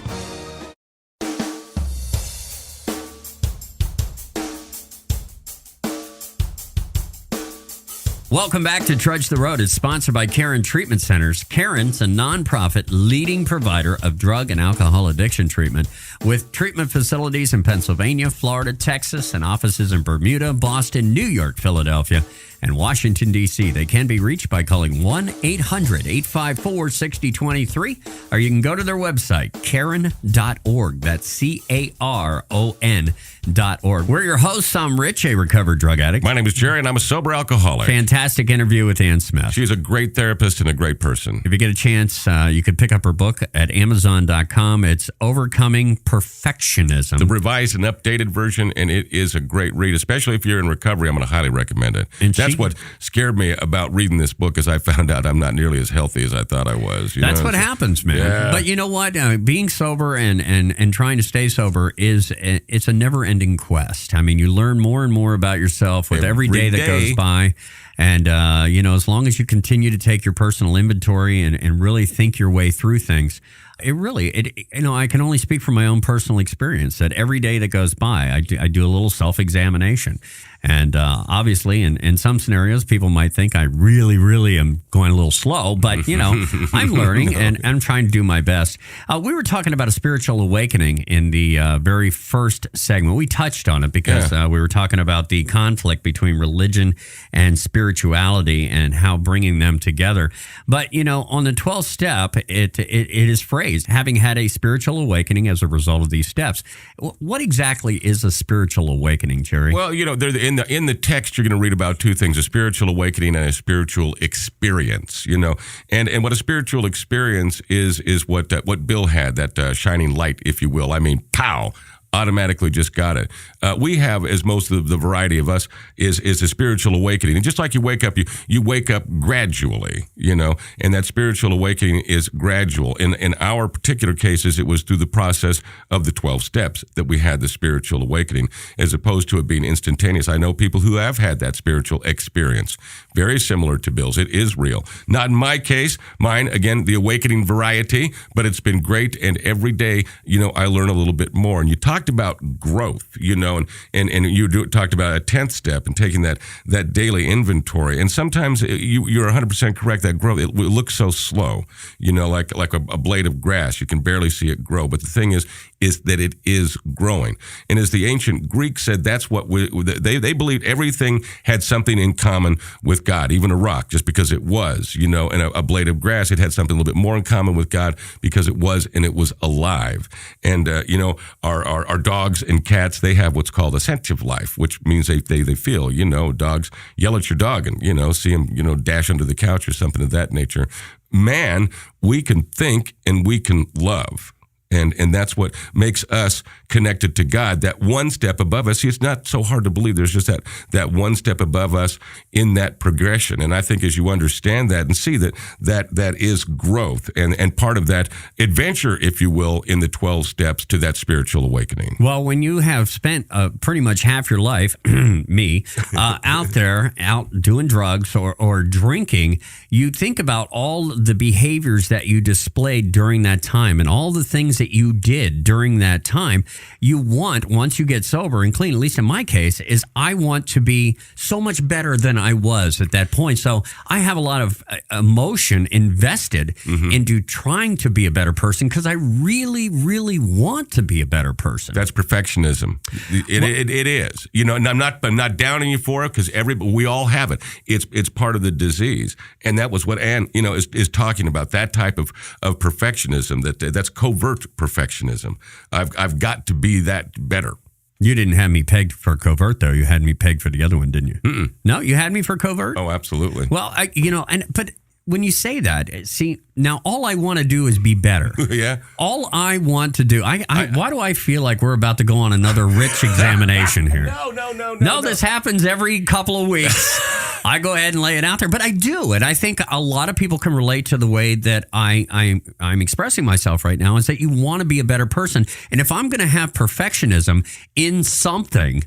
Welcome back to Trudge the Road. It's sponsored by Karen Treatment Centers. Karen's a nonprofit leading provider of drug and alcohol addiction treatment with treatment facilities in Pennsylvania, Florida, Texas, and offices in Bermuda, Boston, New York, Philadelphia, and Washington, D.C. They can be reached by calling 1-800-854-6023, or you can go to their website, Karen.org. That's CARON.org. We're your hosts. I'm Rich, a recovered drug addict. My name is Jerry, and I'm a sober alcoholic. Fantastic interview with Ann Smith. She's a great therapist and a great person. If you get a chance, you could pick up her book at Amazon.com. It's Overcoming Perfectionism. The revised and updated version, and it is a great read, especially if you're in recovery. I'm going to highly recommend it. And that's what scared me about reading this book, is I found out I'm not nearly as healthy as I thought I was. That's what happens, man. Yeah. But you know what? Being sober and trying to stay sober it's a never-ending quest. I mean, you learn more and more about yourself with every day that goes by. And, as long as you continue to take your personal inventory and really think your way through things, I can only speak from my own personal experience that every day that goes by, I do a little self-examination. And obviously, in some scenarios, people might think I really, really am going a little slow, but, I'm learning and I'm trying to do my best. We were talking about a spiritual awakening in the very first segment. We touched on it because we were talking about the conflict between religion and spirituality and how bringing them together. But, on the 12th step, it is phrased, having had a spiritual awakening as a result of these steps. What exactly is a spiritual awakening, Jerry? Well, in the text, you're going to read about two things: a spiritual awakening and a spiritual experience. And what a spiritual experience is what Bill had, that shining light, if you will. I mean, pow. Automatically just got it. We have, as most of the variety of us, is a spiritual awakening. And just like you wake up, you wake up gradually, and that spiritual awakening is gradual. In our particular cases, it was through the process of the 12 steps that we had the spiritual awakening, as opposed to it being instantaneous. I know people who have had that spiritual experience, very similar to Bill's. It is real. Not in my case. Mine, again, the awakening variety, but it's been great. And every day, I learn a little bit more. And you talked about growth, and you talked about a 10th step and taking that daily inventory. And sometimes you're 100% correct. That growth, it looks so slow, like a blade of grass. You can barely see it grow. But the thing is that it is growing. And as the ancient Greeks said, that's what they believed everything had something in common with God, even a rock, just because it was, and a blade of grass, it had something a little bit more in common with God because it was, and it was alive. And, our dogs and cats, they have what's called a sensitive life, which means they feel, dogs yell at your dog and, see them, dash under the couch or something of that nature. Man, we can think and we can love. And that's what makes us connected to God. That one step above us. See, it's not so hard to believe. There's just that one step above us in that progression. And I think as you understand that and see that is growth and part of that adventure, if you will, in the 12 steps to that spiritual awakening. Well, when you have spent pretty much half your life, out doing drugs or drinking, you think about all the behaviors that you displayed during that time and all the things that you did during that time. You want, once you get sober and clean, at least in my case, is I want to be so much better than I was at that point. So I have a lot of emotion invested into trying to be a better person because I really, really want to be a better person. That's perfectionism. It is. And I'm not downing you for it because we all have it. It's part of the disease. And that was what Ann, is talking about, that type of perfectionism, that's covert perfectionism. I've got to be that better. You didn't have me pegged for covert, though. You had me pegged for the other one, didn't you? Mm-mm. No, you had me for covert? Oh, absolutely. Well, but when you say that, see, now all I want to do is be better. Yeah. All I want to do, why do I feel like we're about to go on another rich examination here? No, this happens every couple of weeks. I go ahead and lay it out there, but I do. And I think a lot of people can relate to the way that I'm expressing myself right now, is that you want to be a better person. And if I'm going to have perfectionism in something,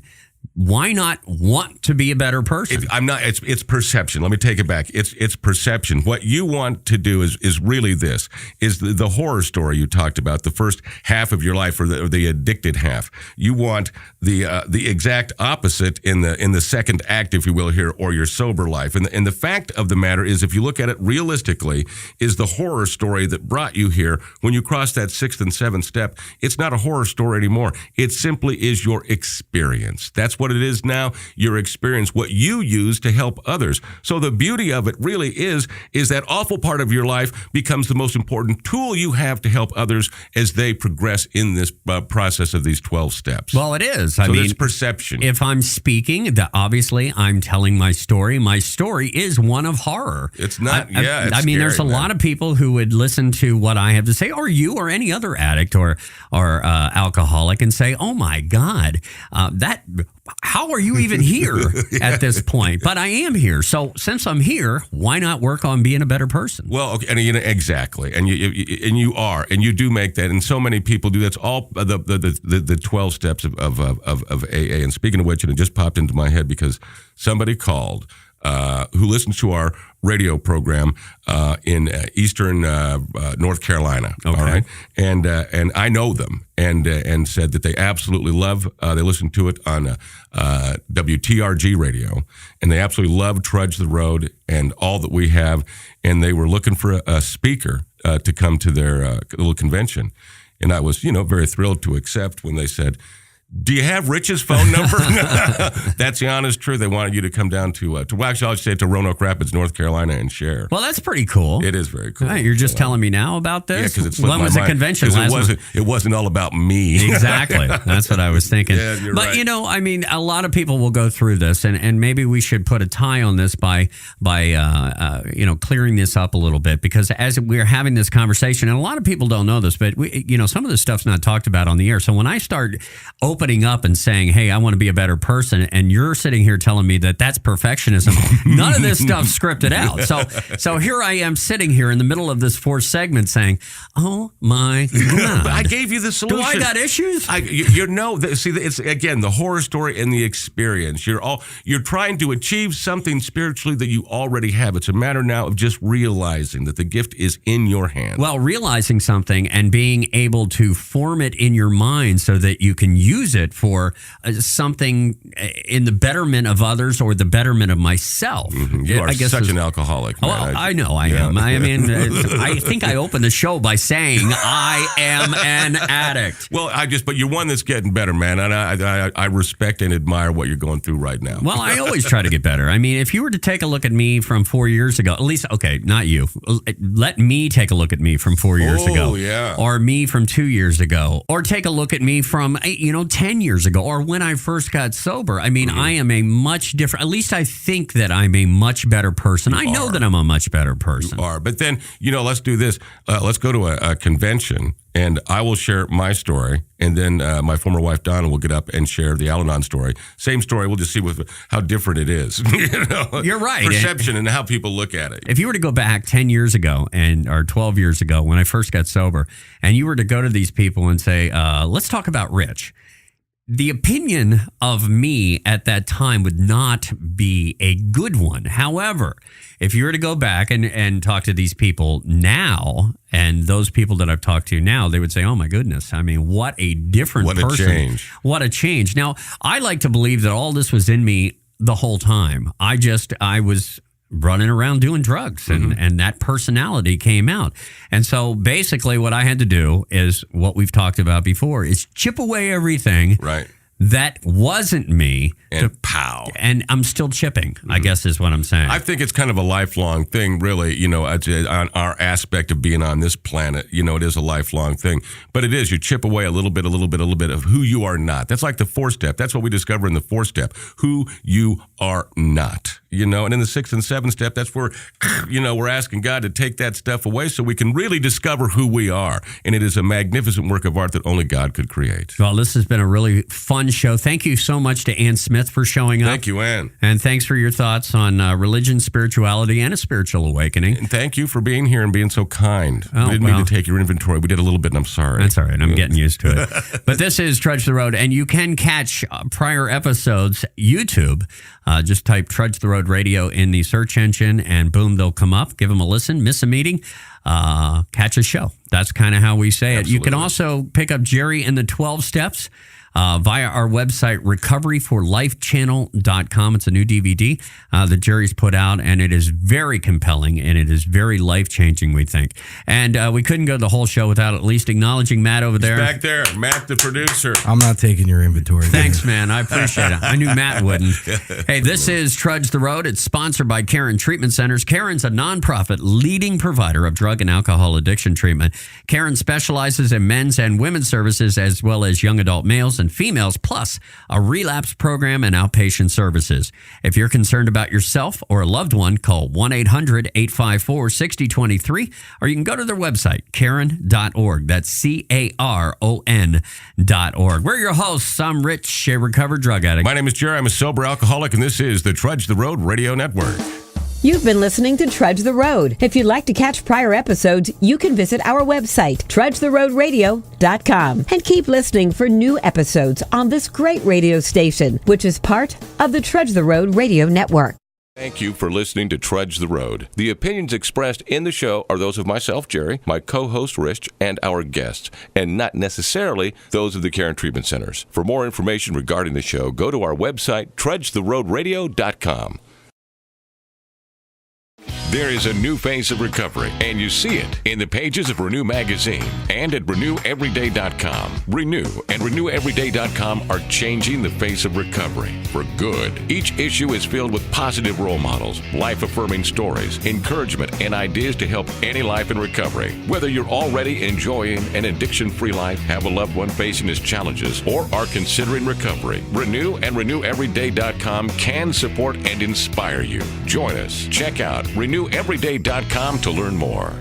why not want to be a better person? It's perception. Let me take it back. It's perception. What you want to do is really this, is the horror story you talked about, the first half of your life, or the addicted half. You want the exact opposite in the second act, if you will, here, or your sober life. And the fact of the matter is, if you look at it realistically, is the horror story that brought you here. When you cross that 6th and 7th step, it's not a horror story anymore. It simply is your experience. That's what it is now, your experience, what you use to help others. So the beauty of it really is that awful part of your life becomes the most important tool you have to help others as they progress in this process of these 12 steps. Well, it is. So it's perception. If I'm speaking, obviously I'm telling my story. My story is one of horror. It's not, it's I mean, scary, there's a lot of people who would listen to what I have to say, or you, or any other addict or alcoholic, and say, oh my God, how are you even here at this point? But I am here. So since I'm here, why not work on being a better person? Well, okay, and exactly, and you are, and you do make that, and so many people do. That's all the 12 steps of AA. And speaking of which, it just popped into my head because somebody called who listens to our radio program in eastern North Carolina. Okay. All right, and I know them, and said that they absolutely love. They listen to it on WTRG radio, and they absolutely love Trudge the Road and all that we have. And they were looking for a speaker to come to their little convention, and I was, very thrilled to accept when they said, "Do you have Rich's phone number?" That's the honest truth. They wanted you to come down to actually, I'll say to Roanoke Rapids, North Carolina, and share. Well, that's pretty cool. It is very cool. Hey, you're just telling me now about this? Yeah, because it slipped When my was the mind. convention 'Cause last month? it wasn't all about me. Exactly. That's what I was thinking. Yeah, you're but right. a lot of people will go through this, and maybe we should put a tie on this by clearing this up a little bit, because as we're having this conversation, and a lot of people don't know this, but some of this stuff's not talked about on the air. So when I start opening up and saying, "Hey, I want to be a better person," and you're sitting here telling me that that's perfectionism, none of this stuff's scripted out. So here I am sitting here in the middle of this fourth segment saying, "Oh my God, But I gave you the solution. do I got issues?" It's again the horror story and the experience. You're trying to achieve something spiritually that you already have. It's a matter now of just realizing that the gift is in your hand. Well, realizing something and being able to form it in your mind so that you can use it for something in the betterment of others or the betterment of myself. You are such an alcoholic, man. Well, I know I am. I mean, I think I opened the show by saying I am an addict. Well, but you're one that's getting better, man. And I respect and admire what you're going through right now. Well, I always try to get better. I mean, if you were to take a look at me from 4 years ago, at least, okay, not you. Let me take a look at me from 4 years ago. Yeah. Or me from 2 years ago. Or take a look at me from, 10 years ago. Or when I first got sober. I mean, I am a much different, at least I think that I'm a much better person. I know that I'm a much better person. You are. But then, let's do this. Let's go to a convention, and I will share my story, and then my former wife, Donna, will get up and share the Al-Anon story. Same story. We'll just see how different it is. You're right. Perception and how people look at it. If you were to go back 10 years ago or 12 years ago when I first got sober, and you were to go to these people and say, let's talk about Rich, the opinion of me at that time would not be a good one. However, if you were to go back and talk to these people now, and those people that I've talked to now, they would say, "Oh my goodness, I mean, what a different person. What a change. What a change." Now, I like to believe that all this was in me the whole time. I was running around doing drugs, and that personality came out. And so basically what I had to do is what we've talked about before, is chip away everything Right. that wasn't me. And pow. And I'm still chipping, I guess is what I'm saying. I think it's kind of a lifelong thing, really, on our aspect of being on this planet. It is a lifelong thing. But it is, you chip away a little bit of who you are not. That's like the 4-step. That's what we discover in the 4-step, who you are not. And in the 6th and 7th step, that's where, we're asking God to take that stuff away so we can really discover who we are. And it is a magnificent work of art that only God could create. Well, this has been a really fun show. Thank you so much to Ann Smith for showing up. Thank you, Ann. And thanks for your thoughts on religion, spirituality, and a spiritual awakening. And thank you for being here and being so kind. Oh, we didn't mean to take your inventory. We did a little bit, and I'm sorry. That's all right. I'm getting used to it. But this is Trudge the Road, and you can catch prior episodes, YouTube. Just type Trudge the Road Radio in the search engine, and boom, they'll come up. Give them a listen, miss a meeting, catch a show. That's kind of how we say it. You can also pick up Jerry in the 12 Steps via our website, recoveryforlifechannel.com. It's a new DVD that Jerry's put out, and it is very compelling, and it is very life-changing, we think. And we couldn't go the whole show without at least acknowledging Matt over there. Back there, Matt, the producer. I'm not taking your inventory. Thanks, man. I appreciate it. I knew Matt wouldn't. Hey, this is Trudge the Road. It's sponsored by Karen Treatment Centers. Karen's a nonprofit leading provider of drug and alcohol addiction treatment. Karen specializes in men's and women's services, as well as young adult males and females, plus a relapse program and outpatient services. If you're concerned about yourself or a loved one, call 1-800-854-6023, or you can go to their website, Karen.org. That's CARON.org. We're your hosts. I'm Rich, a recovered drug addict. My name is Jerry. I'm a sober alcoholic, and this is the Trudge the Road Radio Network. You've been listening to Trudge the Road. If you'd like to catch prior episodes, you can visit our website, trudgetheroadradio.com, and keep listening for new episodes on this great radio station, which is part of the Trudge the Road Radio Network. Thank you for listening to Trudge the Road. The opinions expressed in the show are those of myself, Jerry, my co-host, Rich, and our guests, and not necessarily those of the Care and Treatment Centers. For more information regarding the show, go to our website, trudgetheroadradio.com. There is a new phase of recovery, and you see it in the pages of Renew Magazine and at RenewEveryday.com. Renew and RenewEveryday.com are changing the face of recovery for good. Each issue is filled with positive role models, life-affirming stories, encouragement, and ideas to help any life in recovery. Whether you're already enjoying an addiction-free life, have a loved one facing his challenges, or are considering recovery, Renew and RenewEveryday.com can support and inspire you. Join us. Check out RenewEveryday.com to learn more.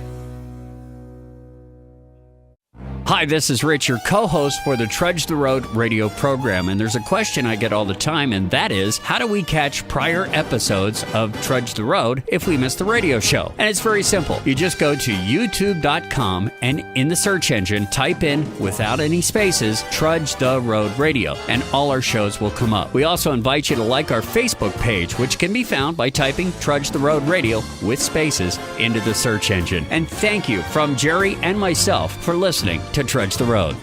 Hi, this is Rich, your co-host for the Trudge the Road radio program, and there's a question I get all the time, and that is, how do we catch prior episodes of Trudge the Road if we miss the radio show? And it's very simple. You just go to youtube.com and in the search engine, type in, without any spaces, Trudge the Road Radio, and all our shows will come up. We also invite you to like our Facebook page, which can be found by typing Trudge the Road Radio with spaces into the search engine. And thank you from Jerry and myself for listening to Trudge the Road.